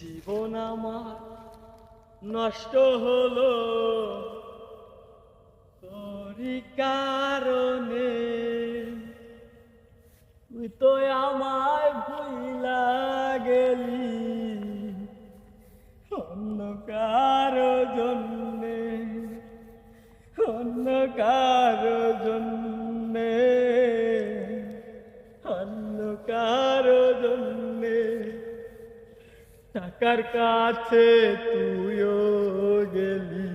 জীবন আমার নষ্ট হলো তোরই কারণে। তুই তো আমায় ভুইলা গেলি অন্য কারো জন্যে, অন্য কারো জন্যে, অন্য কারো জন্যে। টাকার কাছে তুইও গেলি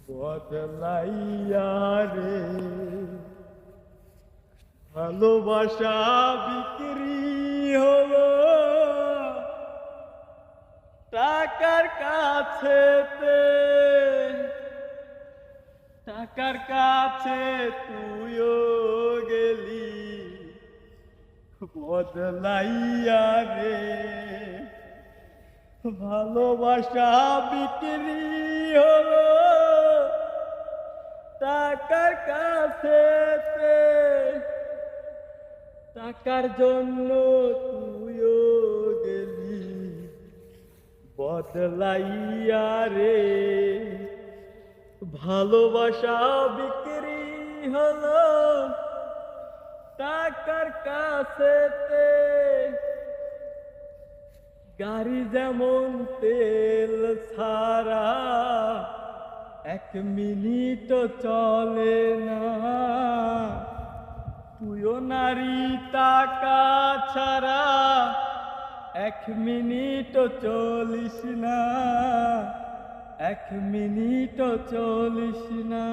বদলাইয়া রে। ভালোবাসা বিক্রি হলো টাকার কাছেতে, টাকার কাছে তুইও গেলি বদলাইয়া রে। ভালোবাসা বিক্রি হলো টাকার কাছেতে, টাকার জন্য তুইও গেলি বদলাইয়া রে। ভালোবাসা বিক্রি হলো টাকার কাছেতে। গাড়ি যেমন তেল ছাড়া 1 মিনিট চলে না, তুইও নারী টাকা ছাড়া 1 মিনিট চলিস না, 1 মিনিট চলিস না।